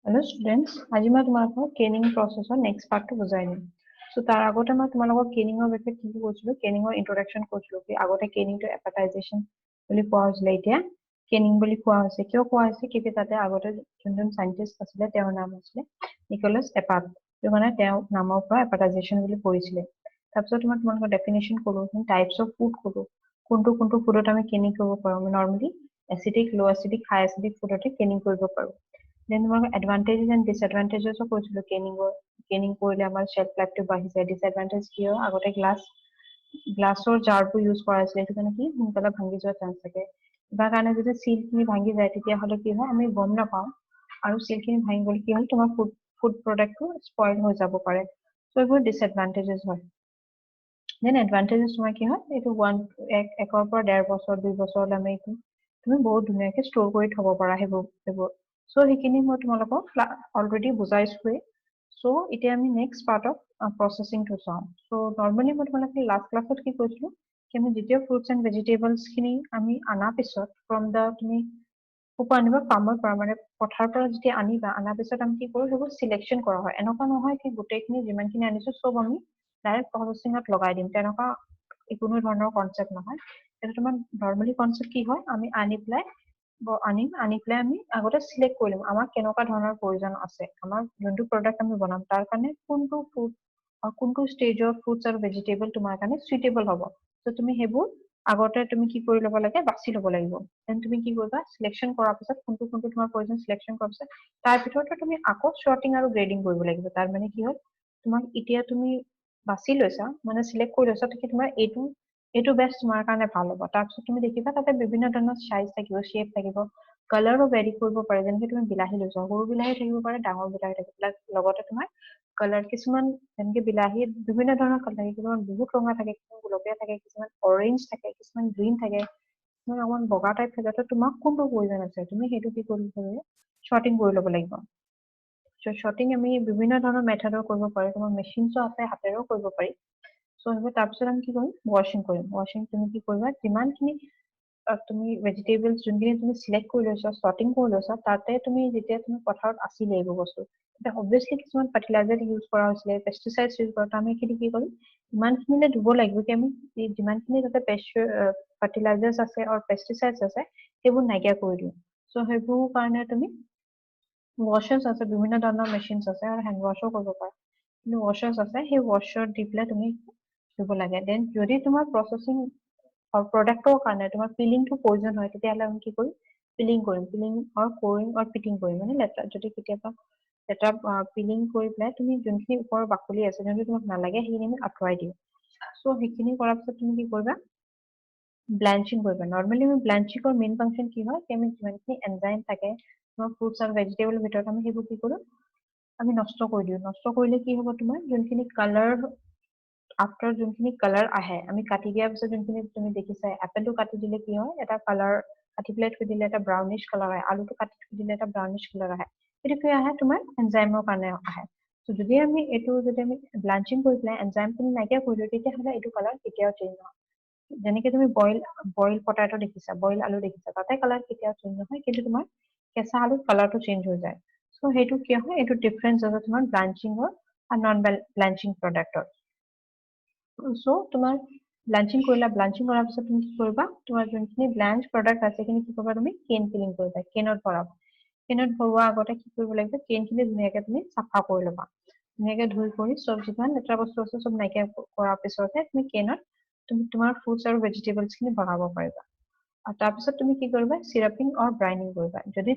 Hello students, আজি মই তোমালোকক কেনিং প্ৰসেছৰ নেক্সট পাৰ্টটো বুজাই দিম। সো তাৰ আগতে মই তোমালোকক কেনিংৰ বিষয়ে কি কৈছিলো, কেনিংৰ ইন্ট্ৰোডাকশন কৈছিলো কি আগতে কেনিংটো এপাটাইজেশ্যন বুলি কোৱা হৈছিল, এতিয়া কেনিং বুলি কোৱা হৈছে। কিয় কোৱা হৈছে কি তাতে আগতে যোনজন সাইন্টিষ্ট আছিলে তেওঁৰ নাম আছিলে নিকোলাছ এপাট। তো মানে তেওঁ নামৰ পৰা এপাটাইজেশ্যন বুলি পৰিছিলে। তাৰপিছত মই তোমালোকক ডেফিনেশ্যন কৰো, টাইপছ অফ ফুড কৰো, কোনটো কোনটো ফুডত আমি কেনিং কৰিব পাৰো। নৰ্মালি এচিডিক, লো এচিডিক, হাই এচিডিক ফুডতে কেনিং কৰিব পাৰো। Then তোমাক advantages and disadvantages of কৈছিলো কেনিং কৰিলে আমাৰ shelf life টো বাঢ়ি যায়। Disadvantage কি হয়, আগতে গ্লাছৰ জাৰবোৰ ইউজ কৰা হৈছিলে, সেইটো কাৰণে কি সোনকালে ভাঙি যোৱাৰ চান্স থাকে। তাৰ কাৰণে যদি চিল খিনি ভাঙি যায় তেতিয়াহ'লে কি হয় আমি গম নাপাওঁ, আৰু চিল খিনি ভাঙি গ'লে কি হয় তোমাৰ ফুড প্ৰডাক্টটো স্পইল হৈ যাব পাৰে। চ' এইবোৰ ডিসএডভান্টেজেস হয়। দেন এডভান্টেজেস তোমাৰ কি হয়, এইটো একৰ পৰা 1.5 বছৰ 2 বছৰলৈ আমি তুমি বহুত ধুনীয়াকে ষ্ট'ৰ কৰি থব পাৰা সেইবোৰ। সো সেইখিনি মই তোমালোকক অলৰেডি বুজাইছোৱে। সো এতিয়া আমি নেক্সট পাৰ্ট অফ প্ৰসেসিংটো চাওঁ। সো নৰ্মালি মই তোমালোকক লাষ্ট ক্লাছত কি কৈছিলো কি আমি যেতিয়া ফ্ৰুটছ এণ্ড ভেজিটেবলছ খিনি আমি আনাৰ পিছত ফ্ৰম দা তুমি ক'ৰ আনিবা, ফাৰ্মৰ পৰা, মানে পথাৰৰ পৰা যেতিয়া আনিবা, আনাৰ পিছত আমি কি কৰো সেইবোৰ চিলেকশ্যন কৰা হয়। এনেকুৱা নহয় কি গোটেইখিনি যিমানখিনি আনিছো চব আমি ডাইৰেক্ট প্ৰসেসিঙত লগাই দিম, তেনেকুৱা কোনো ধৰণৰ কনচেপ্ট নহয়। এটা তোমাৰ নৰ্মালি কনচেপ্ট কি হয়, আমি আনি পেলাই আমি আগতে চিলেক্ট কৰি লম আমাক কেনেকুৱা ধৰণৰ প্ৰয়োজন আছে, আমাৰ যোনটো প্ৰডাক্ট আমি বনাম তাৰ কাৰণে কোনটো ষ্টেজৰ ফ্ৰুটছ আৰু ভেজিটেবল তোমাৰ কাৰণে সুইটেবল হ'ব। তো তুমি সেইবোৰ আগতে তুমি কি কৰি ল'ব লাগে, বাছি ল'ব লাগিব। দেন তুমি কি কৰিবা, চিলেকশ্যন কৰাৰ পিছত কোনটো তোমাৰ প্ৰয়োজন চিলেকশ্যন কৰাৰ পিছত তাৰ ভিতৰতে তুমি আকৌ শৰ্টিং আৰু গ্ৰেডিং কৰিব লাগিব। তাৰ মানে কি হ'ল, তোমাক এতিয়া তুমি বাছি লৈছা, মানে চিলেক্ট কৰি লৈছা, তেতিয়া তোমাৰ এইটো বেষ্ট তোমাৰ কাৰণে ভাল হ'ব। তাৰপিছত তুমি দেখিবা তাতে বিভিন্ন ধৰণৰ সাইজ থাকিব, শ্বেপ থাকিব, কালাৰো ভেৰি কৰিব পাৰে। যেনেকে তুমি বিলাহী লৈছা, সৰু বিলাহী থাকিব পাৰে, ডাঙৰ বিলাহী থাকিব পাৰে। লগতে তোমাৰ কালাৰ কিছুমান, যেনেকে বিলাহীত বিভিন্ন ধৰণৰ কালাৰ থাকে, কিছুমান বহুত ৰঙা থাকে, কিছুমান গোলপীয়া থাকে, কিছুমান অৰেঞ্জ থাকে, কিছুমান গ্ৰীণ থাকে, কিছুমান অকমান বগা টাইপ থাকে। তো তোমাক কোনটো প্ৰয়োজন আছে তুমি সেইটো কি কৰিব লাগিব, শ্বৰ্টিং কৰি ল'ব লাগিব। শ্বৰ্টিং আমি বিভিন্ন ধৰণৰ মেথডৰ কৰিব পাৰি, তোমাৰ মেচিনছো আছে, হাতেৰেও কৰিব পাৰি। চ' সেইবোৰ তাৰপিছত আমি কি কৰিম, ৱাশ্বিং কৰিম। ৱাশ্বিং তুমি কি কৰিবা, যিমানখিনি তুমি ভেজিটেবলছ যোনখিনি তুমি চিলেক্ট কৰি লৈছা, শ্বৰ্টিং কৰি লৈছা, তাতে তুমি যেতিয়া তুমি পথাৰত আছিলে এইবোৰ বস্তু, তেতিয়া অবভিয়াছলি কিছুমান ফাৰ্টিলাইজাৰ ইউজ কৰা হৈছিলে, পেষ্টিচাইডছ ইউজ কৰা, আমি এইখিনি কি কৰিম, ইমানখিনিলে ধুব লাগিব কি আমি যিমানখিনি তাতে ফাৰ্টিলাইজাৰ্ছ আছে আৰু পেষ্টিচাইডছ আছে সেইবোৰ নাইকিয়া কৰি দিওঁ। চ' সেইবোৰ কাৰণে তুমি ৱাশ্বাৰ্ছ আছে, বিভিন্ন ধৰণৰ মেচিনছ আছে, আৰু হেণ্ড ৱাছো কৰিব পাৰা। কিন্তু ৱাশ্বাৰ্ছ আছে, সেই ৱাশ্বাৰ দি পেলাই তুমি ধুব লাগে। দেন যদি তোমাৰ প্ৰচেছিং প্ৰডাক্টৰ কাৰণে তোমাৰ পিলিংটো প্ৰয়োজন হয়, তেতিয়াহ'লে আমি কি কৰিম, পিলিং কৰিম পিটিং কৰিম। মানে লেতেৰা যদি কেতিয়াবা পিলিং কৰি পেলাই তুমি যোনখিনি ওপৰৰ বাকলি আছে, যোনটো তোমাক নালাগে সেইখিনি আমি আঁতৰাই দিওঁ। চ' সেইখিনি কৰাৰ পিছত তুমি কি কৰিবা, ব্লাঞ্চিং কৰিবা। নৰ্মেলি আমি ব্লাঞ্চিঙৰ মেইন ফাংচন কি হয়, আমি যিমানখিনি এনজাইম থাকে তোমাৰ ফ্ৰুটছ আৰু ভেজিটেবলৰ ভিতৰত, আমি সেইবোৰ কি কৰোঁ, আমি নষ্ট কৰি দিওঁ। নষ্ট কৰিলে কি হ'ব, তোমাৰ যোনখিনি কালাৰ আফটাৰ যোনখিনি কালাৰ আহে, আমি কাটি দিয়াৰ পিছত যোনখিনি তুমি দেখিছা, এপলটো কাটি দিলে কি হয়, এটা কালাৰ কাটি পেলাই থৈ দিলে এটা ব্ৰাউনিছ কালাৰ আহে, আলুটো কাটি থৈ দিলে এটা ব্ৰাউনিছ কালাৰ আহে। সেইটো কি আহে, তোমাৰ এনজাইমৰ কাৰণে আহে। যদি আমি ব্লাঞ্চিং কৰি পেলাই এনজাইমখিনি নাইকিয়া কৰি দিওঁ, তেতিয়াহ'লে এইটো কালাৰ কেতিয়াও চেঞ্জ নহয়। যেনেকে তুমি বইল পটাটো দেখিছা, বইল আলু দেখিছা, তাতে কালাৰ কেতিয়াও চেঞ্জ নহয়, কিন্তু তোমাৰ কেঁচা আলুত কালাৰটো চেঞ্জ হৈ যায়। চ' সেইটো কি হয়, এইটো ডিফাৰেঞ্চ আছে তোমাৰ ব্লাঞ্চিঙৰ আৰু নন ব্লাঞ্চিং প্ৰডাক্টৰ। চ' তোমাৰ ব্লাঞ্চিং কৰিলা, ব্লাঞ্চিং কৰাৰ পিছত তুমি কি কৰিবা, তোমাৰ যোনখিনি ব্লাঞ্চ প্ৰডাক্ট আছে সেইখিনি কি কৰিবা, তুমি কেন ফিলিং কৰিবা, কেনত ভৰাবা। কেনত ভৰোৱা আগতে কি কৰিব লাগিব, কেনখিনি ধুনীয়াকে তুমি চাফা কৰি ল'বা। ধুনীয়াকে ধুই কৰি চব যিমান লেতেৰা বস্তু আছে চব নাইকিয়া কৰাৰ পিছতহে তুমি কেনত তুমি তোমাৰ ফ্ৰুটছ আৰু ভেজিটেবলছ খিনি ভৰাব পাৰিবা। আৰু তাৰপিছত তুমি কি কৰিবা, চিৰাপিং আৰু ব্ৰাইনিং কৰিবা। যদি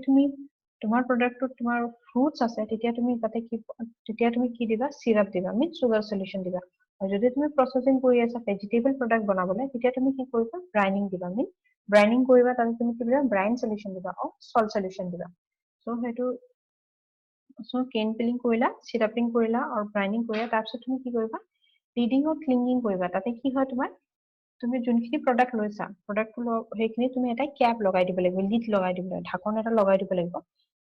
তোমাৰ প্ৰডাক্টটোত তোমাৰ ফ্ৰুটছ আছে, তেতিয়া তুমি কি দিবা, চিৰাপ দিবা, মিনছ চুগাৰ সলিউশ্যন দিবা। আৰু যদি তুমি প্ৰচেছিং কৰি আছা ভেজিটেবল প্ৰডাক্ট বনাবলৈ, তেতিয়া তুমি কি কৰিবা, ব্ৰাইনিং দিবা। ব্ৰাইনিং কৰিবা, তাতে তুমি কি দিবা, ব্ৰাইন সলিউশ্যন দিবা আৰু সল্ট সলিউশ্যন দিবা। চ' কেন ফিলিং কৰিলা, চিৰাপিং কৰিলা আৰু ব্ৰাইনিং কৰিলা। তাৰপিছত তুমি কি কৰিবা, ৰিডিং আৰু ক্লিনিং কৰিবা। তাতে কি হয়, তুমি যোনখিনি প্ৰডাক্ট লৈছা, সেইখিনি তুমি এটা কেপ লগাই দিব লাগিব, লিড লগাই দিব লাগিব, ঢাকন এটা লগাই দিব লাগিব।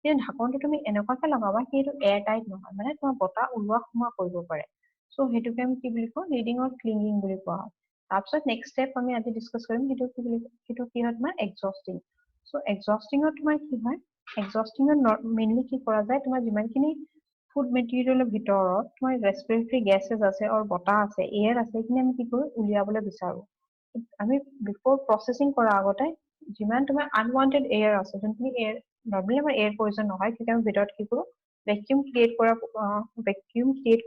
কিন্তু ঢাকনটো তুমি এনেকুৱাকে লগাবা সেইটো এয়াৰ টাইট নহয়, মানে তোমাৰ বতাহ ওলোৱা সোমোৱা কৰিব পাৰে। চ' সেইটোকে আমি কি বুলি কওঁ, ৰিডিং আৰু ক্লিনিং বুলি কোৱা হয়। তাৰপিছত নেক্সট ষ্টেপ আমি আজি ডিছকাছ কৰিম, সেইটো কি হয়, তোমাৰ এক্সস্টিং। চ' এক্সস্টিঙত তোমাৰ কি হয়, এক্সস্টিং মেইনলি কি কৰা যায় তোমাৰ যিমানখিনি ফুড মেটেৰিয়েলৰ ভিতৰত তোমাৰ ৰেসপিৰেটৰি গেছেছ আছে আৰু বতাহ আছে এয়াৰ আছে এইখিনি আমি কি কৰো উলিয়াবলৈ বিচাৰো আমি বিফোৰ প্ৰসেসিং কৰা আগতে যিমান তোমাৰ আনৱান্টেড এয়াৰ আছে যোনখিনি এয়াৰ নৰ্মেলি আমাৰ এয়াৰ পয়জন নহয় কিন্তু আমি ভিতৰত কি কৰো ভ্যাকুয়াম ক্ৰিয়েট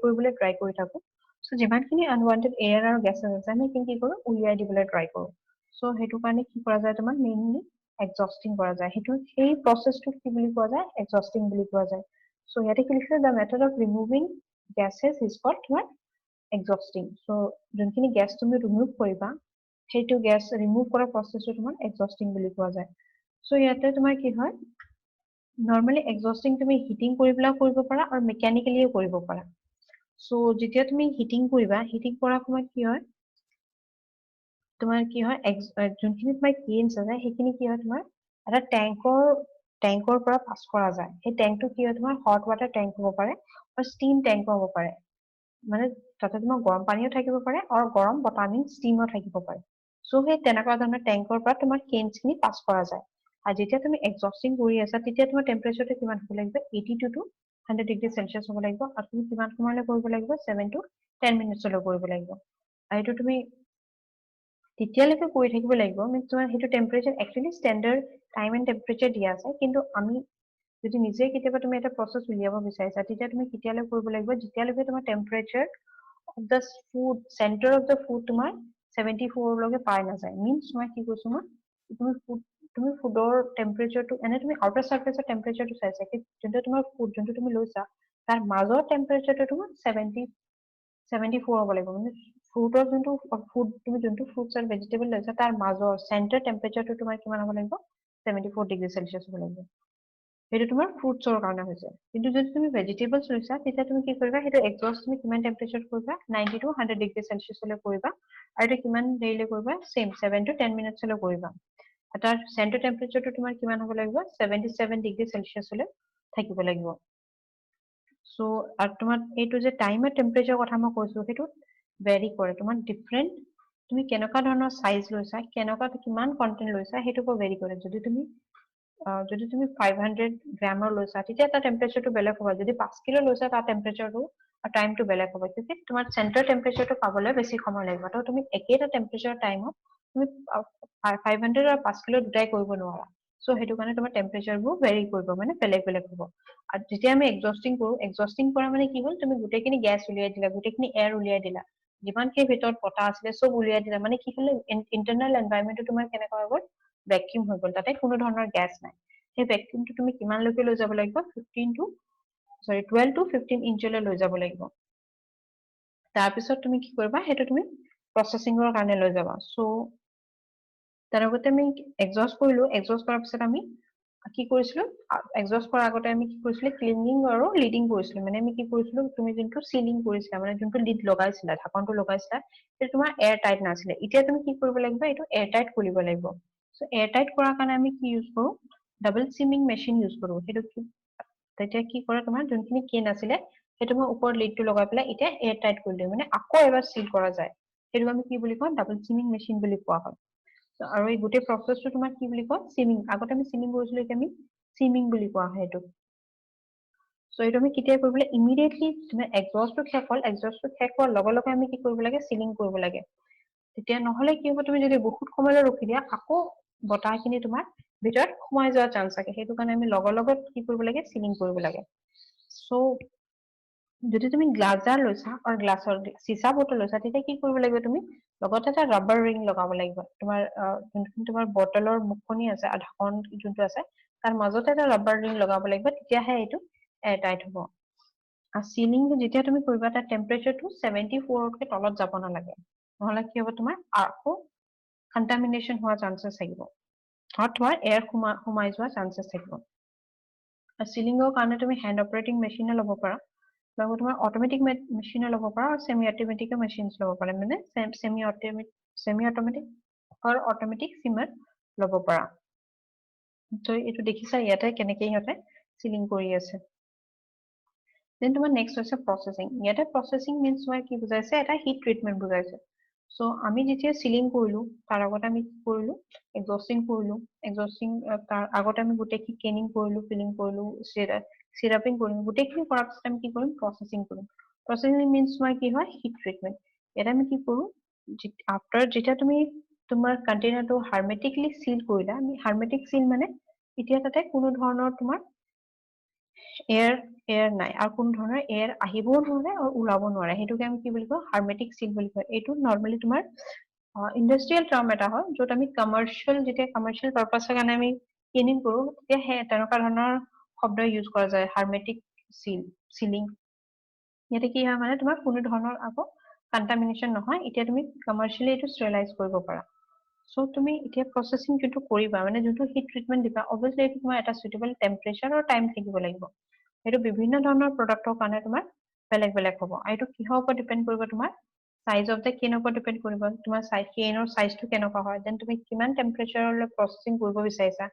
কৰিবলৈ ট্ৰাই কৰি থাকো সো যিমানখিনি আনৱান্টেড এয়াৰ আৰু গেছেছ আছে আমি কি কৰো উলিয়াই দিবলৈ ট্ৰাই কৰো সো হেতু কাৰণে কি কৰা যায় তোমাৰ মেইনলি এক্সস্টিং কৰা যায় হেতু এই প্ৰসেসটো কি বুলি কোৱা যায় এক্সস্টিং বুলি কোৱা যায় সো ইয়াতে কি লিখিছে the method of removing gases is called তোমাৰ exhausting so যোনখিনি গ্যাস তুমি ৰিমুভ কৰিবা সেইটো গ্যাস ৰিমুভ কৰা প্ৰসেসটো তোমাৰ এক্সস্টিং বুলি কোৱা যায় সো ইয়াতে তোমাৰ কি হয় নৰ্মালি এক্সস্টিং তুমি হিটিং কৰি পেলা কৰিব পাৰা আৰু মেকানিক্যালিও কৰিব পাৰা সো যেতিয়া তুমি হিটিং কৰিবা হিটিং কৰাৰ সময়ত কি হয় তোমাৰ কি হয় যোনখিনি তোমাৰ কেনছ আছে সেইখিনি কি হয় তোমাৰ এটা ট্যাঙ্কৰ পৰা পাছ কৰা যায় সেই ট্যাঙ্কটো কি হয় তোমাৰ হট ওয়াটাৰ ট্যাঙ্ক হ'ব পাৰে আৰু ষ্টিম ট্যাঙ্ক হ'ব পাৰে মানে তাতে তোমাৰ গৰম পানীও থাকিব পাৰে আৰু গৰম বতাহ মিন ষ্টিমও থাকিব পাৰে সো সেই তেনেকুৱা ধৰণৰ ট্যাঙ্কৰ পৰা তোমাৰ কেনছখিনি পাছ কৰা যায় আৰু যেতিয়া তুমি এক্সস্টিং কৰি আছা তেতিয়া তোমাৰ টেম্পাৰেচাৰটো কিমান হ'ব লাগিব 82 টু 100 ডিগ্ৰী সেলসিয়াস হ'ব লাগিব আৰু তুমি কিমান সময়লৈ কৰিব লাগিব 7 টু 10 মিনিটছলৈ কৰিব লাগিব আৰু এইটো তুমি তেতিয়ালৈকে কৰি থাকিব লাগিব মিন্স তোমাৰ হেতু temperature actually standard time and temperature দিয়া আছে কিন্তু আমি যদি নিজে কেতিয়াবা তুমি এটা প্ৰসেস উলিয়াব বিচাৰিছা তেতিয়া তুমি কেতিয়ালৈ কৰিব লাগিব যেতিয়ালৈকে তোমাৰ temperature of the food centre of the food তোমাৰ 74 লৈকে পাই নাযায় মিন্স মই কি কৈছো মই তুমি ফুডৰ টেম্পাৰেচাৰটো এনে তুমি আউটাৰ সাৰফেসৰ টেম্পাৰেচাৰটো চাইছা কি যোনটো তোমাৰ ফুড যোনটো তুমি লৈছা তাৰ মাজৰ টেম্পাৰেচাৰটো তোমাৰ 74 হ'ব লাগিব মানে ফ্ৰুটৰ যোনটো ফুড তুমি যোনটো ফ্ৰুটছ আৰু ভেজিটেবল লৈছা তাৰ মাজৰ সেন্টাৰ টেম্পাৰেচাৰটো তোমাৰ কিমান হ'ব লাগিব 74 ডিগ্ৰী সেলসিয়াস হ'ব লাগিব হেতু তোমাৰ ফ্ৰুটছৰ কাৰণে হৈছে কিন্তু যদি তুমি ভেজিটেবলছ লৈছা তেতিয়া তুমি কি কৰিবা হেতু এক্সস্ট তুমি কিমান টেম্পাৰেচাৰত কৰিবা 90 টু 100 ডিগ্ৰী সেলসিয়াসলৈ কৰিবা আৰু এটা কিমান দেৰিলৈ কৰিবা সেম 7 টু 10 মিনিটছলৈ কৰিবা তাৰ সেন্টাৰ টেম্পাৰেচাৰটো তোমাৰ কিমান হ'ব লাগিব 77 ডিগ্ৰী সেলসিয়াসলৈ থাকিব লাগিব সো আৰু তোমাৰ এইটো যে টাইম আৰু টেম্পাৰেচাৰ কথা মই কৈছো হেতু ভেৰি কৰে তোমাৰ ডিফাৰেন্ট তুমি কেনেকুৱা ধৰণৰ সাইজ লৈছা কেনেকুৱা কিমান কন্টেন্ট লৈছা হেতু কো ভেৰি কৰে যদি তুমি 500 গ্ৰামৰ লৈছা তেতিয়া তাৰ টেম্পাৰেচাৰটো বেলেগ হ'ব যদি 5 কিলো লৈছা তাৰ টেম্পাৰেচাৰটো আৰু টাইমটো বেলেগ হ'ব কিন্তু তোমাৰ সেন্টাৰ টেম্পাৰেচাৰটো পাবলৈ বেছি সময় লাগিব তো তুমি একেটা টেম্পাৰেচাৰ টাইমত তুমি 500 আৰু 5 কিলো দুটাই কৰিব নোৱাৰা সো হেতু কাৰণে তোমাৰ টেম্পাৰেচাৰবোৰ ভেৰি কৰিব মানে বেলেগ বেলেগ হ'ব আৰু যেতিয়া আমি এক্সস্টিং কৰা মানে কি হ'ল তুমি গুটেখিনি গ্যাস উলিয়াই দিলা গুটেখিনি এয়াৰ উলিয়াই দিলা যিমানখিনি ভিতৰত বতাহ আছিল সব উলিয়াই দিলা মানে কি হ'ল ইন্টাৰনেল এনভায়ৰনমেন্টটো তোমাৰ কেনেকুৱা হৈ গ'ল ভ্যাকুয়াম হৈ গ'ল তাতে কোনো ধৰণৰ গ্যাস নাই সেই ভ্যাকুয়ামটো তুমি কিমান লৈকে লৈ যাব লাগিব 12 টু 15 ইঞ্চলৈ লৈ যাব লাগিব তাৰ পিছত তুমি কি কৰিবা হেতু তুমি প্ৰসেসিংৰ কাৰণে লৈ যাবা সো তাৰগতে আমি এক্সস্ট কৰিলো এক্সস্ট কৰাৰ পিছত আমি কি কৰিছিলো এক্সস্ট কৰাৰ আগতে আমি কি কৰিছিলো ক্লিনিং আৰু লিডিং কৰিছিলো মানে আমি কি কৰিছিলো তুমি যোনটো সিলিং কৰিছিলা মানে যোনটো লিড লগাইছিলা ঢাকনটো লগাইছিলা সেইটো তোমাৰ এয়াৰ টাইট নাছিলে এতিয়া তুমি কি কৰিব লাগিব এইটো এয়াৰ টাইট কৰিব লাগিব সো এয়াৰ টাইট কৰাৰ কাৰণে আমি কি ইউজ কৰো ডাবল সিমিং মেচিন ইউজ কৰো হেতু কি তেতিয়া কি কৰে তোমাৰ যোনখিনি কেন আছিলে হেতু মই ওপৰ লিডটো লগাই পেলাই এতিয়া এয়াৰ টাইট কৰি দিও মানে আকৌ এবাৰ সিল কৰা যায় হেতু আমি কি বুলি কওঁ ডাবল সিমিং মেচিন বুলি কোৱা হয় আৰু এই গোটেই প্ৰসেসটো তোমাৰ কি বুলি কয় সিমিং আগতে আমি সিমিং কৰিছিলো এতিয়া আমি সিমিং বুলি কোৱা হয় হেতু সো এইটো আমি কেতিয়া কৰিব লাগে ইমিডিয়েটলি তুমি এক্সস্টটো শেষ হোৱাৰ লগে লগে আমি কি কৰিব লাগে সিলিং কৰিব লাগে তেতিয়া নহলে কি হ'ব তুমি যদি বহুত সময়লৈ ৰখি দিয়া আকৌ বতাহখিনি তোমাৰ ভিতৰত সোমাই যোৱাৰ চান্স থাকে হেতু কাৰণে আমি লগে লগে কি কৰিব লাগে সিলিং কৰিব লাগে সো যদি তুমি গ্লাস জাৰ লৈছা আৰু গ্লাসৰ সীসা বটল লৈছা তেতিয়া কি কৰিব লাগিব তুমি লগতে এটা ৰাবাৰ ৰিং লগাব লাগিব তোমাৰ বটলৰ মুখনি আছে আৰু ঢাকন যোনটো আছে তাৰ মাজতে এটা ৰাবাৰ ৰিং লগাব লাগিব তেতিয়াহে এইটো এয়াৰ টাইট হ'ব আৰু সিলিং যেতিয়া তুমি কৰিবা তাৰ টেম্পাৰেচাৰটো 74 তকৈ তলত যাব নালাগে নহলে কি হ'ব তোমাৰ আকৌ কন্টামিনেশন হোৱাৰ চান্সেছ থাকিব আৰু তোমাৰ এয়াৰ সোমাই যোৱাৰ চান্সেছ থাকিব সিলিংৰ কাৰণে তুমি হ্যান্ড অপাৰেটিং মেচিনে ল'ব পাৰা লগতে তোমাৰ অটোমেটিক মেচিনে ল'ব পাৰা আৰু সেমি অটোমেটিক মেচিনছ ল'ব পাৰা মানে সেমি অটোমেটিক আৰু অটোমেটিক সিমাৰ ল'ব পাৰা তো এইটো দেখিছা ইয়াতে কেনেকৈ ইহঁতে সিলিং কৰি আছে দেন তোমাৰ নেক্সট হৈছে প্ৰসেসিং ইয়াতে প্ৰসেসিং মিন্স মই কি বুজাইছে এটা হিট ট্ৰিটমেন্ট বুজাইছে সো আমি যেতিয়া সিলিং কৰিলো তাৰ আগতে আমি কি কৰিলো এক্সস্টিং কৰিলো এক্সস্টিং তাৰ আগতে আমি গুটেকি কেনিং কৰিলো ফিলিং কৰিলো সিৰাপিং কৰিলো গুটেকি কৰাৰ পিছত আমি কি কৰিম প্ৰসেসিং কৰিম প্ৰসেসিং মিন্স মই কি হয় হিট ট্ৰিটমেন্ট এটা আমি কি কৰো আফটাৰ যেতিয়া তুমি তোমাৰ কন্টেইনাৰটো হাৰমেটিকলি সিল কৰিলা আমি হাৰমেটিক সিল মানে এতিয়া তাতে কোনো ধৰণৰ তোমাৰ এয়াৰ নাই আৰু কোন ধৰণৰ এয়াৰ আহিবও নোৱাৰে আৰু ওলাব নোৱাৰে হেতুকে আমি কি বুলি কওঁ হাৰমেটিক সিল বুলি কয় এইটো নৰমালি তোমাৰ ইন্ডাষ্ট্ৰিয়েল টাৰ্ম এটা হয় যত আমি কমাৰ্শিয়েল যেতিয়া কমাৰ্শিয়েল পাৰপাসৰ কাৰণে আমি ক্লিনিং কৰো তেতিয়া হে তেনেকুৱা ধৰণৰ শব্দ ইউজ কৰা যায় হাৰমেটিক সিলিং ইয়াতে কি হয় মানে তোমাৰ কোনো ধৰণৰ আকৌ কন্টামিনেশন নহয় এতিয়া তুমি কমাৰ্শিয়েলি এটো ষ্টেৰিলাইজ কৰিব পাৰা সো তুমি এতিয়া প্ৰসেসিং যেটো কৰিবা মানে যেটো হিট ট্ৰিটমেন্ট দিবা অবভিয়াসলি তোমাৰ এটা সুইটেবল টেম্পাৰেচাৰ আৰু টাইম থাকিব লাগিব এটো বিভিন্ন ধৰণৰ প্ৰডাক্টৰ কাৰণে তোমাৰ বেলেগ বেলেগ হ'ব এটো কিহৰ ওপৰত ডিপেন্ড কৰিব তোমাৰ সাইজ অফ দা কেনৰ ওপৰত ডিপেন্ড কৰিব তোমাৰ সাইজ কেনৰ সাইজটো কেনেকুৱা হয় দেন তুমি কিমান টেম্পাৰেচাৰলৈ প্ৰসেসিং কৰিব বিচাৰিছা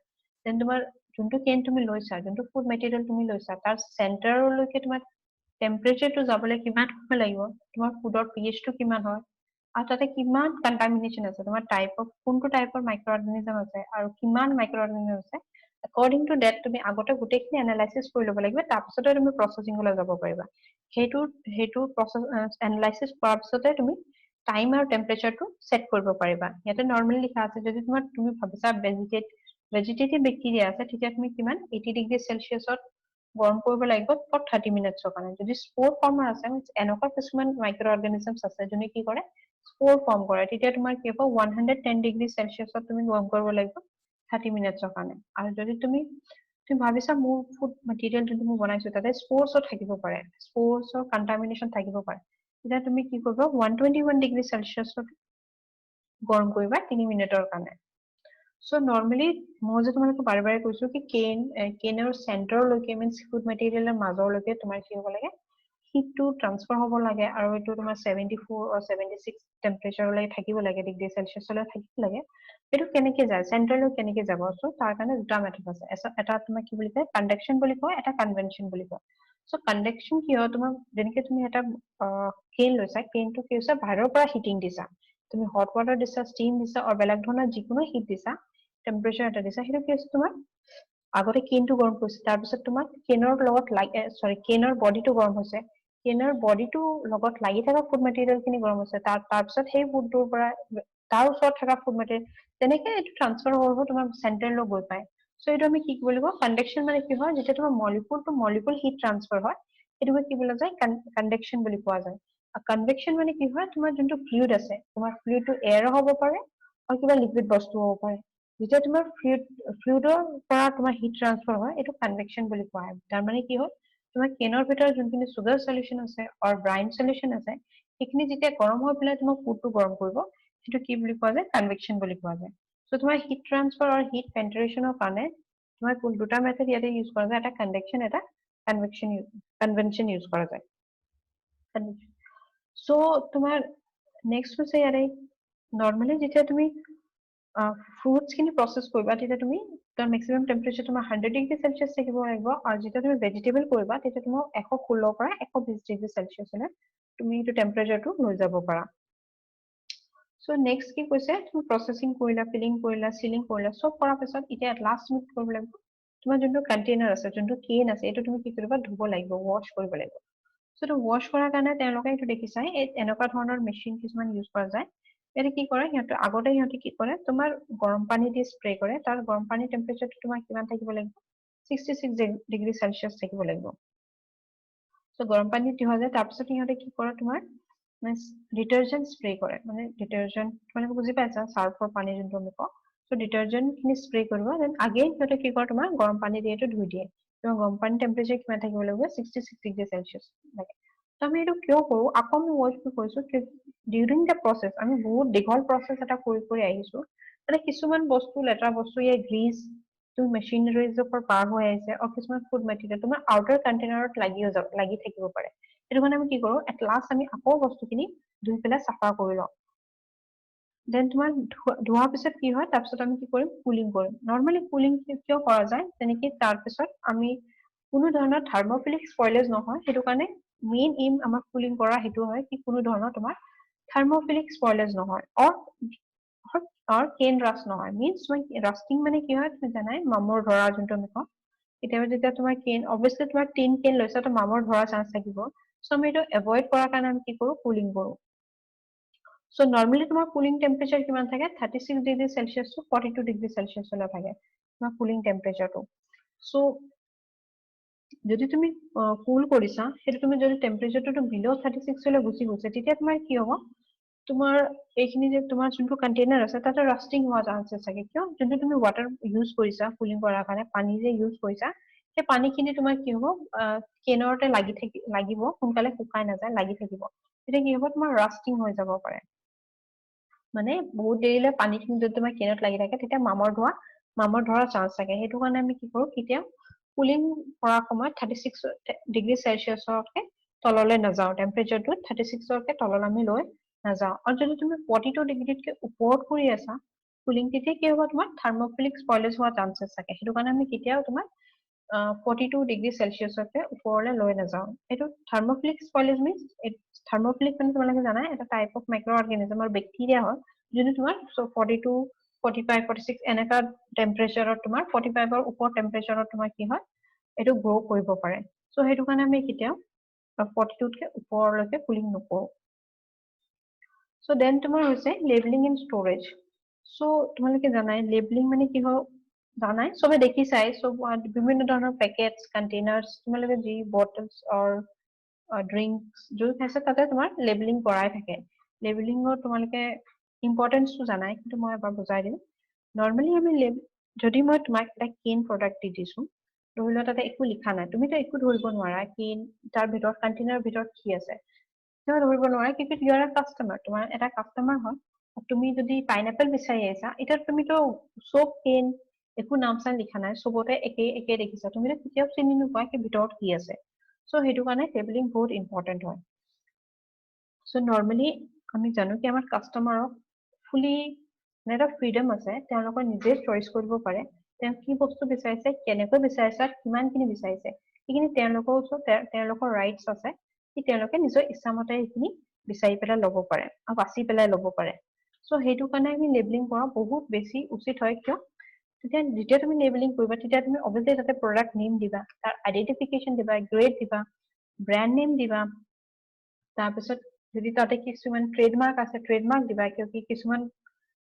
দেন তোমাৰ যোনটো কেন তুমি লৈছা যোনটো ফুড মেটেৰিয়েল তুমি লৈছা তাৰ সেন্টাৰলৈকে তোমাৰ টেম্পাৰেচাৰটো যাবলৈ কিমান সময় লাগিব তোমাৰ ফুডৰ পিএইচটো কিমান হয় আৰু তাতে কিমান কন্টামিনেশন আছে তোমাৰ টাইপ অফ কোনটো টাইপৰ মাইক্ৰো অৰ্গানিজম আছে আৰু কিমান মাইক্ৰো অৰ্গানিজম আছে according to that তুমি আগতে গুটেখিনি এনালাইসিস কৰি ল'ব লাগিব তাৰ পিছতে তুমি প্ৰসেসিংলৈ যাব পাৰিবা হেতু প্ৰসেস এনালাইসিস কৰাৰ পিছতে তুমি টাইম আৰু টেম্পাৰেচাৰটো সেট কৰিব পাৰিবা ইয়াতে নৰমালি লিখা আছে যদি তুমি ভাবিছা ভেজিটেটিভ বেক্টেৰিয়া আছে তেতিয়া তুমি কিমান 80 ডিগ্ৰী সেলসিয়াছত গৰম কৰিব লাগিব ফৰ 30 মিনিটছৰ কাৰণে যদি স্পোৰ ফৰ্মাৰ আছে এনেকুৱা কিছুমান মাইক্ৰো অৰ্গানিজমছ আছে যোনে কি কৰে স্পোৰ ফৰ্ম কৰে তেতিয়া তোমাৰ কি হ'ব 110 ডিগ্ৰী সেলসিয়াছত তুমি গৰম কৰিব লাগিব 30 মিনিটছৰ কাৰণে আৰু যদি তুমি ভাবিছা মোৰ ফুড মেটেৰিয়েল যোনটো মই বনাইছো তাতে স্পোৰছও থাকিব পাৰে স্পোৰছৰ কন্টামিনেশন থাকিব পাৰে তেতিয়া তুমি কি কৰিবা 121 ডিগ্ৰী সেলসিয়াছত গৰম কৰিবা 3 মিনিটৰ কাৰণে সো নৰমালি মই যে তোমাক বাৰে বাৰে কৈছো কি কেনৰ সেন্টাৰলৈকে মিন্স ফুড মেটেৰিয়েলৰ মাজৰলৈকে তোমাৰ কি হ'ব লাগে হিটটো ট্ৰান্সফাৰ হ'ব লাগে আৰু এটো তোমাৰ 74 অৰ 76 টেম্পাৰেচাৰলৈ থাকিব লাগে ডিগ্ৰী সেলসিয়াছলৈ থাকিব লাগে এটো কেনেকৈ যায় সেন্টাৰলৈ কেনেকৈ যাব সো তাৰ কাৰণে দুটা মেথড আছে এটা তোমাৰ কি বুলি কয় কনডেকশন বুলি কয় এটা কনভেনশন বুলি কয় সো কনডেকশন কি হয় তোমাৰ যেনেকৈ তুমি এটা কেন লৈছা কেনটো কি হৈছে বাহিৰৰ পৰা হিটিং দিছা তুমি হট ওয়াটাৰ দিছা স্টিম দিছা আৰু বেলেগ ধৰণৰ যিকোনো হিট দিছা টেম্পাৰেচাৰ এটা দিছা হেতু কি আছে তোমাৰ আগতে কেনটো গৰম কৰিছে তাৰ পিছত তোমাৰ কেনৰ লগত কেনৰ বডিটো গৰম হৈছে কেনৰ বডিটো লগত লাগি থকা ফুড মেটেৰিয়েলখিনি গৰম হৈছে তাৰ পিছত সেই ফুডটোৰ পৰা তাৰ ওচৰত থকা ফুড মেটেৰিয়েল তেনেকৈ এটো ট্ৰান্সফাৰ হ'ব তোমাৰ সেন্টাৰলৈ গৈ পায় সো এটো আমি কি কৰিব কনডেকশন মানে কি হয় যেতিয়া তোমাৰ molecule to molecule heat transfer হয় এটোকে কি বোলা যায় কনডেকশন বুলি কোৱা যায় কনভেকশন মানে কি হয় তোমাৰ যোনটো ফ্লুইড আছে তোমাৰ ফ্লুইডটো এয়াৰ হ'ব পাৰে আৰু কিবা লিকুইড বস্তু হ'ব পাৰে যেতিয়া তোমাৰ ফ্লুইডৰ পৰা তোমাৰ হিট ট্ৰান্সফাৰ হয় এটো কনভেকশন বুলি কোৱা হয় তাৰ মানে কি হয় তোমাৰ কেনৰ ভিতৰত যোনখিনি সুগাৰ সলিউশন আছে আৰু ব্ৰাইন সলিউশন আছে সেইখিনি যেতিয়া গৰম হৈ পেলাই তোমাৰ ফুডটো গৰম কৰিব সেটো কি বুলি কোৱা যায় কনভেকশন বুলি কোৱা যায় সো তোমাৰ হিট ট্ৰান্সফাৰ আৰু হিট ভেন্টিলেশনৰ কাৰণে তোমাৰ দুটা মেথড ইয়াতে ইউজ কৰা যায় এটা কনডেকশন এটা কনভেনশন ইউজ কৰা যায় সো তোমাৰ নেক্সট হৈছে ইয়াতে নৰমালি যেতিয়া তুমি fruits খিনি process কৰিবা তেতিয়া তুমি তাৰ maximum temperature তোমাৰ 100 ডিগ্ৰী সেলসিয়াছ থাকিব লাগিব আৰু যেতিয়া তুমি ভেজিটেবল কৰিবা তেতিয়া তুমি 116 পৰা 120 ডিগ্ৰী সেলসিয়াছলৈ তুমি এইটো টেম্পাৰেচাৰটো লৈ যাব পাৰা সো নেক্সট কি কৈছে তুমি প্ৰসেসিং কৰিলা ফিলিং কৰিলা সিলিং কৰিলা সব কৰাৰ পিছত এতিয়া লাষ্ট মিট কৰিব লাগিব তোমাৰ যোনটো কন্টেইনাৰ আছে যোনটো কেন আছে এইটো তুমি কি কৰিবা ধুব লাগিব ওয়াশ কৰিব লাগিব সো তো ওয়াশ কৰাৰ কাৰণে তেওঁলোকে এইটো দেখিছাই এনেকুৱা ধৰণৰ মেচিন কিছুমান ইউজ কৰা যায় এনে কি কৰে আগতে কি কৰে তোমাৰ গৰম পানী দি স্প্ৰে কৰে তাৰ গৰম পানী টেম্পাৰেচাৰটো তোমাৰ কিমান থাকিব লাগিব 66 ডিগ্ৰী সেলসিয়াছ থাকিব লাগিব সো গৰম পানী দি হৈ যায় তাৰ পিছত কি কৰে তোমাৰ ডিটাৰজেন্ট স্প্ৰে কৰে মানে ডিটাৰজেন্ট মানে বুজি পাইছা সাৰ্ফৰ পানী যোনটো আমি কওঁ সো ডিটাৰজেন্ট খিনি স্প্ৰে কৰিব দেন আগে কি কৰে তোমাৰ গৰম পানী দি এটো ধুই দিয়ে তোমাৰ গৰম পানী টেম্পাৰেচাৰ কিমান থাকিব লাগিব 66 ডিগ্ৰী সেলসিয়াছ লাগে তো আমি এটো কিয় কৰো আকৌ আমি ওয়াশ কৰিছো ডিউৰিং দ্য প্ৰসেস আমি বহুত দীঘল প্ৰসেস এটা কৰি আহিছো মানে কিছুমান বস্তু লেটা বস্তু গ্ৰীজ তুমি মেচিনাৰীজৰ পৰা পাৰ হৈ আহিছে আৰু কিছুমান ফুড মেটেৰিয়েল তোমাৰ আউটাৰ কন্টেইনাৰত লাগি থাকিব পাৰে এটো কাৰণে আমি কি কৰো এট লাষ্ট আমি আকৌ বস্তুখিনি ধুই পেলাই সাফা কৰি লওঁ দেন তোমাৰ ধোৱাৰ পিছত কি হয় তাৰ পিছত আমি কি কৰিম কুলিং কৰিম নৰমালি কুলিং কিয় কৰা যায় তেনেকৈ তাৰ পিছত আমি কোনো ধৰণৰ থাৰ্মোফিলিক স্পইলেজ নহয় হেতু কাৰণে মেইন এইম আমাৰ কুলিং কৰা হেতু হয় কি কোনো ধৰণৰ তোমাৰ থাৰ্মোফিলিক স্পইলেজ নহয় or কেন ৰাষ্ট নহয় মিন্স মই ৰাষ্টিং মানে কি হয় তুমি জানাই মামৰ ধৰা যোনটো আমি কওঁ কেতিয়াবা যেতিয়া তোমাৰ কেন অবভিয়াছলি তোমাৰ টিন কেন লৈছা তো মামৰ ধৰা চান্স থাকিব সো আমি এইটো এভয়েড কৰাৰ কাৰণে আমি কি কৰো কুলিং কৰো সো নৰ্মেলি তোমাৰ কুলিং টেম্পাৰেচাৰ কিমান থাকে 36 degree Celsius to 42 degree Celsius লৈ থাকে তোমাৰ কুলিং টেম্পাৰেচাৰটো সো যদি তুমি কুল কৰিছা সেইটো তুমি যদি টেম্পাৰেচাৰটো বিলো 36 লৈ গুচি গৈছে তেতিয়া তোমাৰ কি হ'ব তোমাৰ এইখিনি যে তোমাৰ যোনটো কন্টেইনাৰ আছে তাতে ৰাষ্টিং হোৱা চান্সেছ থাকে কিয় যোনটো তুমি ওৱাটাৰ ইউজ কৰিছা কুলিং কৰাৰ কাৰণে পানী যে ইউজ কৰিছা সেই পানীখিনি তোমাৰ কি হ'ব কেনৰতে লাগিব সোনকালে শুকাই নাযায় লাগি থাকিব তেতিয়া কি হ'ব তোমাৰ ৰাষ্টিং হৈ যাব পাৰে মানে বহুত দেৰিলে পানীখিনি যদি তোমাৰ কেনত লাগি থাকে তেতিয়া মামৰ ধৰা চান্স থাকে সেইটো কাৰণে আমি কি কৰো কেতিয়া কুলিং কৰাৰ সময়ত 36 ডিগ্ৰী সেলসিয়াছতকে তললৈ নাযাওঁ টেম্পাৰেচাৰটো 36কে তললৈ আমি লৈ নাযাওঁ আৰু যদি তুমি 42 ডিগ্ৰীতকে ওপৰত কৰি আছা কুলিং তেতিয়া কি হ'ব তোমাৰ থাৰ্মোফিলিক স্পইলেজ হোৱা চান্সেছ থাকে সেইটো কাৰণে আমি কেতিয়াও তোমাৰ 42 ডিগ্ৰী সেলসিয়াছতকে ওপৰলৈ লৈ নাযাওঁ এইটো থাৰ্মোফিলিক স্পইলেজ মিন্স থাৰ্মোফিলিক মানে তোমালোকে জানা এটা টাইপ অফ মাইক্ৰ অৰ্গেনিজম আৰু বেক্টেৰিয়া হয় যোনটো তোমাৰ 42 45 46 এনেকা টেম্পাৰেচাৰত তোমাৰ 45ৰ ওপৰ টেম্পাৰেচাৰত তোমাৰ কি হয় এইটো গ্ৰো কৰিব পাৰে সো সেইটো কাৰণে আমি কেতিয়াও 42তকে ওপৰলৈকে কুলিং নকৰো সো দেন তোমাৰ হৈছে লেবেলিং এণ্ড ষ্টৰেজ সো তোমালোকে জানাই লেবেলিং মানে কি হয় জানাই সবে দেখিছাই সব বিভিন্ন ধৰণৰ পেকেটছ কন্টেইনাৰ্ছ তোমালোকে যি বটলছ অৰ ড্ৰিংকছ যোৰ খাইছে তাতে তোমাৰ লেবেলিং কৰাই থাকে লেবেলিঙৰ তোমালোকে ইম্পৰ্টেঞ্চটো জানাই কিন্তু মই এবাৰ বুজাই দিম নৰ্মেলি আমি যদি মই তোমাক এটা কেন প্ৰডাক্ট দি দিছো ধৰি লোৱা তাতে একো লিখা নাই তুমিতো একো ধৰিব নোৱাৰা কি তাৰ ভিতৰত কণ্টেইনাৰৰ ভিতৰত কি আছে কিয় ধৰিব নোৱাৰা কিন্তু ইউ আৰ কাষ্টমাৰ তোমাৰ এটা কাষ্টমাৰ হয় তুমি যদি পাইনএপল বিচাৰি আহিছা এতিয়া তুমিতো চব কেন একো নাম চাম লিখা নাই চবতে একে দেখিছা তুমিতো কেতিয়াও চিনি নোপোৱা কি ভিতৰত কি আছে সো সেইটো কাৰণে লেবেলিং বহুত ইম্পৰ্টেণ্ট হয় সো নৰ্মেলি আমি জানো কি আমাৰ কাষ্টমাৰক ফুলি এটা ফ্ৰীডম আছে তেওঁলোকৰ নিজে চইচ কৰিব পাৰে তেওঁ কি বস্তু বিচাৰিছে কেনেকৈ বিচাৰিছে কিমানখিনি বিচাৰিছে সেইখিনি তেওঁলোকৰ ওচৰত তেওঁলোকৰ ৰাইটছ আছে কি তেওঁলোকে নিজৰ ইচ্ছামতে সেইখিনি বিচাৰি পেলাই ল'ব পাৰে আৰু বাচি পেলাই ল'ব পাৰে সো সেইটো কাৰণে আমি লেবেলিং কৰা বহুত বেছি উচিত হয় কিয় তেতিয়া যেতিয়া তুমি লেবেলিং কৰিবা তেতিয়া তুমি অবভিয়াছলি তাতে প্ৰডাক্ট নেম দিবা তাৰ আইডেন্টিফিকেশ্যন দিবা গ্ৰেড দিবা ব্ৰেণ্ড নেম দিবা তাৰপিছত যদি তাতে কিছুমান ট্ৰেডমাৰ্ক আছে ট্ৰেডমাৰ্ক দিবা কিয় কিছুমান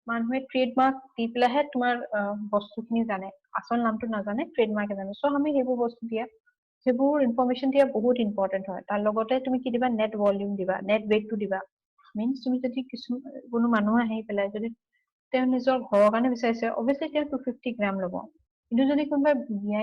মানুহে ট্ৰেডমাৰ্ক দি পেলাইহে তোমাৰ বস্তুখিনি জানে আচল নামটো নাজানে ট্ৰেডমাৰ্কে জানে চ' আমি সেইবোৰ বস্তু দিয়া সেইবোৰ ইনফৰমেশ্যন দিয়া বহুত ইম্পৰ্টেণ্ট হয় তাৰ লগতে তুমি কি দিবা নেট ভলিউম দিবা নেট ৱেইটটো দিবা মিনচ তুমি যদি কোনো মানুহ আহি পেলাই যদি তেওঁ নিজৰ ঘৰৰ কাৰণে বিচাৰিছে অবভিয়াছলি তেওঁ 250 গ্ৰাম ল'ব কিন্তু যদি কোনোবাই বিয়া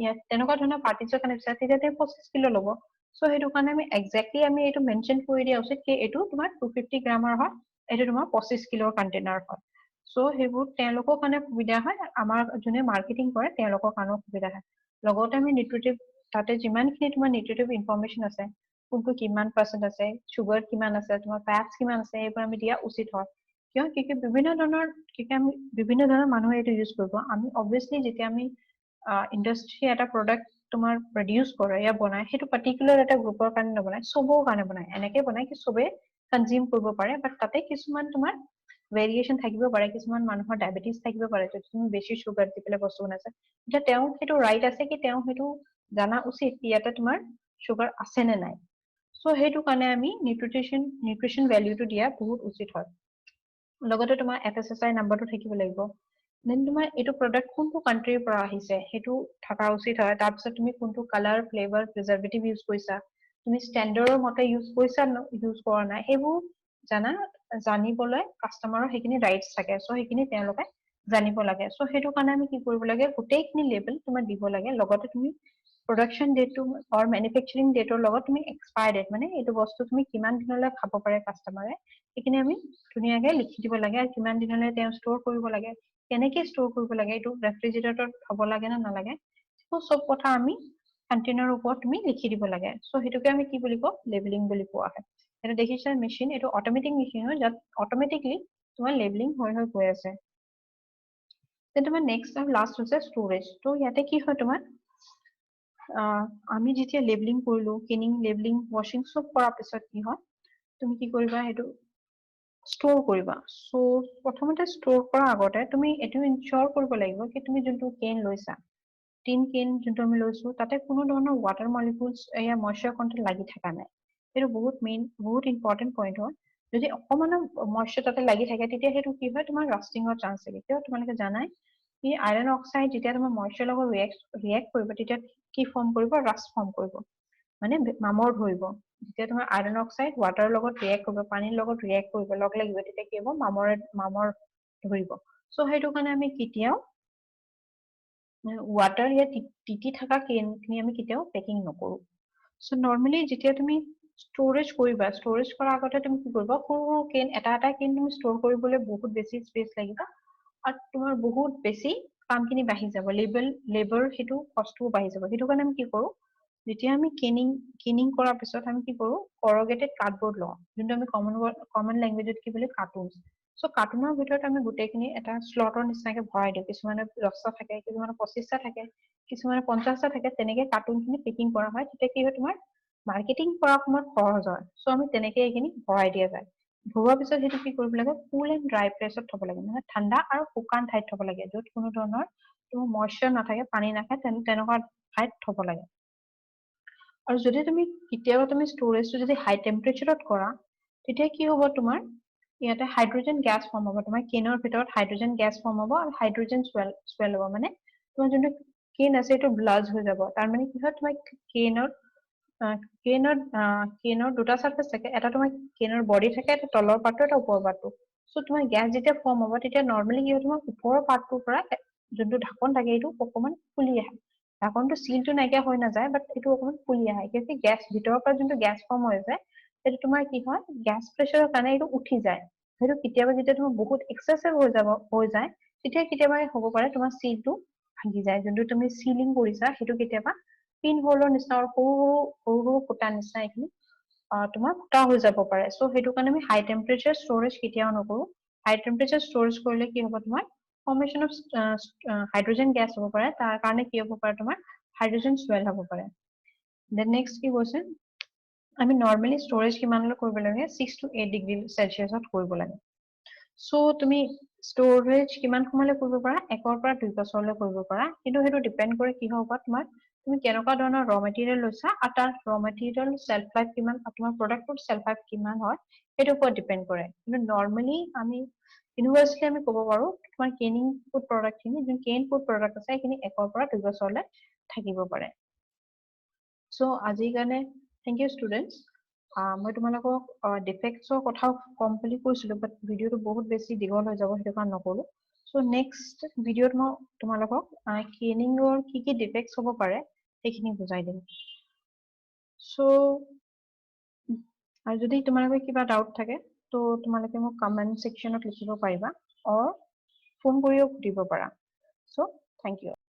ইয়াত তেনেকুৱা ধৰণৰ পাৰ্টিজৰ কাৰণে বিচাৰে তেতিয়া তেওঁ 25 কিলো ল'ব চ' সেইটো কাৰণে আমি একজেক্টলি আমি এইটো মেনশ্যন কৰি দিয়া উচিত কি এইটো তোমাৰ 250 গ্ৰামৰ হয় এইটো তোমাৰ 25 কিলোৰ কণ্টেইনাৰ হয় চ' সেইবোৰ তেওঁলোকৰ কাৰণে সুবিধা হয় আমাৰ যোনে মাৰ্কেটিং কৰে তেওঁলোকৰ কাৰণেও সুবিধা হয় লগতে আমি নিউট্ৰিটিভ তাতে যিমানখিনি তোমাৰ নিউট্ৰিটিভ ইনফৰমেশ্যন আছে কোনটো কিমান পাৰ্চেন্ট আছে চুগাৰ কিমান আছে তোমাৰ ফেটছ কিমান আছে এইবোৰ আমি দিয়া উচিত হয় কিয় বিভিন্ন ধৰণৰ মানুহে এইটো ইউজ কৰিব আমি অবভিয়াছলি যেতিয়া আমি ইণ্ডাষ্ট্ৰি এটা প্ৰডাক্ট তোমাৰ প্ৰডিউচ কৰে ইয়া বনাই সেইটো পাৰ্টিকুলাৰ এটা গ্ৰুপৰ কাৰণে নবনাই চবৰ কাৰণে বনাই এনেকে বনাই কি চবে কনজিউম কৰিব পাৰে বাট তাতে কিছুমান তোমাৰ ভেৰিয়েচন থাকিব পাৰে কিছুমান মানুহৰ ডায়েবেটিছ থাকিব পাৰে যদি তুমি বেছি চুগাৰ দি পেলাই বস্তু বনাইছা এতিয়া তেওঁ সেইটো ৰাইট আছে কি তেওঁ সেইটো জানা উচিত কি ইয়াতে তোমাৰ চুগাৰ আছে নে নাই চ' সেইটো কাৰণে আমি নিউট্ৰিচন ভেলিউটো দিয়া বহুত উচিত হয় লগতে তোমাৰ FSSAI নাম্বাৰটো থাকিব লাগিব দেন তোমাৰ এইটো প্ৰডাক্ট কোনটো কাণ্ট্ৰিৰ পৰা আহিছে সেইটো থকা উচিত হয় তাৰপিছত তুমি কোনটো কালাৰ ফ্লেভাৰ প্ৰিজাৰ্ভেটিভ ইউজ কৰিছা তুমি ষ্টেণ্ডাৰ্ডৰ মতে ইউজ কৰিছা ইউজ কৰা নাই সেইবোৰ জানিবলৈ কাষ্টমাৰৰ সেইখিনি ৰাইটছ থাকে চ' সেইখিনি তেওঁলোকে জানিব লাগে চ' সেইটো কাৰণে আমি কি কৰিব লাগে গোটেইখিনি লেবেল তোমাৰ দিব লাগে লগতে তুমি প্ৰডাকশ্যন ডেটটো মেনুফেকচাৰিং ডেটৰ লগত তুমি এক্সপায়াৰ ডেট মানে এইটো বস্তু তুমি কিমান দিনলৈ খাব পাৰে কাষ্টমাৰে সেইখিনি আমি ধুনীয়াকে লিখি দিব লাগে আৰু কিমান দিনলৈ তেওঁ ষ্ট'ৰ কৰিব লাগে কেনেকে ষ্ট'ৰ কৰিব লাগে এইটো ৰেফ্ৰিজিৰেটৰত থব লাগে নে নালাগে চব কথা আমি কণ্টেইনাৰৰ ওপৰত তুমি লিখি দিব লাগে চ' সেইটোকে আমি কি বুলি কওঁ লেবেলিং বুলি কোৱা হয় এইটো দেখিছা মেচিন এইটো অট'মেটিক মেচিন হয় য'ত অট'মেটিকলি তোমাৰ লেবেলিং হৈ গৈ আছে তোমাৰ নেক্সট আৰু লাষ্ট হৈছে ষ্ট'ৰেজ ত' ইয়াতে কি হয় তোমাৰ আমি যেতিয়া লেবেলিং কৰিলো ক্লিনিং লেবেলিং ৱাশ্বিং চব কৰাৰ পিছত কি হয় তুমি কি কৰিবা হেতু স্টোৰ কৰিবা সো প্ৰথমতে স্টোৰ কৰা আগতে তুমি এটো ইনশিওৰ কৰিব লাগিব কি তুমি যোনটো কেন লৈছা টিন কেন যোনটো আমি লৈছো তাতে কোনো ধৰণৰ ওয়াটাৰ মলিকুলস এয়া ময়শ্চাৰ কন্টেন্ট লাগি থাকা নাই এটো বহুত ইম্পৰ্টেন্ট পইণ্ট হয় যদি অকমান ময়শ্চাৰ তাতে লাগি থাকে তেতিয়া হেতু কি হয় তোমাৰ ৰাস্টিংৰ চান্স থাকে কিয় তোমালোকে জানাই কি আইৰন অক্সাইড যেতিয়া তোমাৰ ময়শ্চাৰ লগত ৰিয়েক্ট কৰিব তেতিয়া কি ফৰ্ম কৰিব ৰাষ্ট ফৰ্ম কৰিব মানে মামৰ ধৰিব যেতিয়া তোমাৰ আইৰন অক্সাইড ওয়াটাৰৰ লগত ৰিয়েক্ট কৰিব পানীৰ লগত ৰিয়েক্ট কৰিব লগ লাগিব তেতিয়া কি হ'ব মামৰ ধৰিব সো হেতু কাৰণে আমি কেতিয়াও ওয়াটাৰ ইয়া টিটি থাকা কেনখিনি আমি কেতিয়াও পেকিং নকৰো সো নৰমালি যেতিয়া তুমি ষ্টৰেজ কৰিবা ষ্টৰেজ কৰাৰ আগতে তুমি কি কৰিবা সৰু কেন এটা কেন তুমি ষ্টৰ কৰিবলৈ বহুত বেছি স্পেচ লাগিব আৰু তোমাৰ বহুত বেছি কামখিনি বাঢ়ি যাব লেবাৰ হেতু কষ্টও বাঢ়ি যাব হেতু কাৰণে আমি কি কৰো যেতিয়া আমি কেনিং কৰাৰ পিছত আমি কি কৰো কৰগেটেড কাৰ্ডবোৰ্ড লওঁ যোনটো আমি কমন ল্যাঙ্গুৱেজত কি বুলি কাৰ্টুন সো কাৰ্টুনৰ ভিতৰত আমি গোটেইখিনি এটা স্লটৰ নিচিনাকে ভৰাই দিওঁ কিছুমানে 10টা থাকে কিছুমানে 25টা থাকে কিছুমানে 50টা থাকে তেনেকে কাৰ্টুনখিনি পেকিং কৰা হয় তেতিয়া কি হয় তোমাৰ মাৰ্কেটিং কৰাৰ সময়ত সহজ হয় সো আমি তেনেকে এইখিনি ভৰাই দিয়া যায় ভৰোৱাৰ পিছত হেতু কি কৰিব লাগে কুল এণ্ড ড্ৰাই প্লেছত থব লাগে মানে ঠাণ্ডা আৰু শুকান ঠাইত থব লাগে য'ত কোনো ধৰণৰ তোমাৰ ময়শ্চাৰ নাথাকে পানী নাথাকে তেনেকুৱা ঠাইত থব লাগে আৰু যদি তুমি কেতিয়াবা তুমি ষ্টৰেজটো যদি হাই টেম্পাৰেচাৰত কৰা তেতিয়া কি হ'ব তোমাৰ ইয়াতে হাইড্ৰোজেন গেছ ফৰ্ম হ'ব তোমাৰ কেনৰ ভিতৰত হাইড্ৰোজেন গেছ ফৰ্ম হ'ব আৰু হাইড্ৰোজেন স্ৱেল হ'ব মানে তোমাৰ যোনটো কেন আছে এইটো ব্লাজ হৈ যাব তাৰ মানে কি হয় তোমাৰ কেনৰ দুটা সাৰফেস থাকে এটা তোমাৰ কেনৰ বডি থাকে এটা তলৰ পাৰ্টটো এটা ওপৰৰ পাৰ্টটো সো তোমাৰ গেছ যেতিয়া ফৰ্ম হ'ব তেতিয়া নৰ্মালি কি হয় তোমাৰ ওপৰৰ পাৰ্টটোৰ পৰা যোনটো ঢাকন থাকে এইটো অকমান ফুলি আহে ঢাকনটো সিলটো নাইকিয়া হৈ নাযায় বাট এইটো অকমান ফুলি আহে কিয়কি গেছ ভিতৰৰ পৰা যোনটো গেছ ফৰ্ম হৈ যায় সেইটো তোমাৰ কি হয় গেছ প্ৰেছাৰৰ কাৰণে এইটো উঠি যায় সেইটো কেতিয়াবা যেতিয়া তোমাৰ বহুত এক্সেছিভ হৈ যায় তেতিয়া কেতিয়াবা হ'ব পাৰে তোমাৰ সিলটো ভাঙি যায় যোনটো তুমি সিলিং কৰিছা সেইটো কেতিয়াবা পিন হলৰ নিচিনা সৰু ফুটা নিচিনা এইখিনি তোমাৰ ফুটা হৈ যাব পাৰে সো সেইটো কাৰণে আমি হাই টেম্পাৰেচাৰ ষ্টৰেজ কেতিয়াও নকৰো হাই টেম্পাৰেচাৰ ষ্টৰেজ কৰিলে কি হ'ব তোমাৰ ফৰ্মেশন অফ হাইড্ৰোজেন গেছ হ'ব পাৰে তাৰ কাৰণে কি হ'ব পাৰে তোমাৰ হাইড্ৰোজেন স্ৱেল হ'ব পাৰে দেন নেক্সট কি কৈছে আমি নৰ্মেলি ষ্টৰেজ কিমানলৈ কৰিব লাগে 6 to 8 ডিগ্ৰী চেলচিয়াছত কৰিব লাগে সো তুমি ষ্টৰেজ কিমান সময়লৈ কৰিব পাৰা 1 পৰা 2 বছৰলৈ কৰিব পাৰা কিন্তু সেইটো ডিপেন্ড কৰে কিহৰ ওপৰত তোমাৰ তুমি কেনেকুৱা ধৰণৰ ৰ মেটেৰিয়েল লৈছা আৰু তাৰ ৰ মেটেৰিয়েল চেল্ফ লাইফ কিমান তোমাৰ প্ৰডাক্টৰ চেল্ফ লাইফ কিমান হয় সেইটোৰ ওপৰত ডিপেন্ড কৰে কিন্তু নৰ্মেলি আমি ইউনিভাৰ্চেলি আমি ক'ব পাৰো তোমাৰ কেনিং ফুড প্ৰডাক্টখিনি যোন কেন ফুড প্ৰডাক্ট আছে সেইখিনি 1 পৰা 2 বছৰলৈ থাকিব পাৰে সো আজিৰ কাৰণে থেংক ইউ ষ্টুডেণ্টছ মই তোমালোকক ডিফেক্টছৰ কথাও কম বুলি কৈছিলো বাট ভিডিঅ'টো বহুত বেছি দীঘল হৈ যাব সেইটো কাৰণে নকৰো সো নেক্সট ভিডিঅ'ত মই তোমালোকক কেনিঙৰ কি ডিফেক্টছ হ'ব পাৰে সেইখিনি বুজাই দিম সো আৰু যদি তোমালোকৰ কিবা ডাউট থাকে তো তোমালোকে মোক কমেন্ট সেকশনত লিখিব পাৰিবা অৰ ফোন কৰিও সুধিব পাৰা সো থেংক ইউ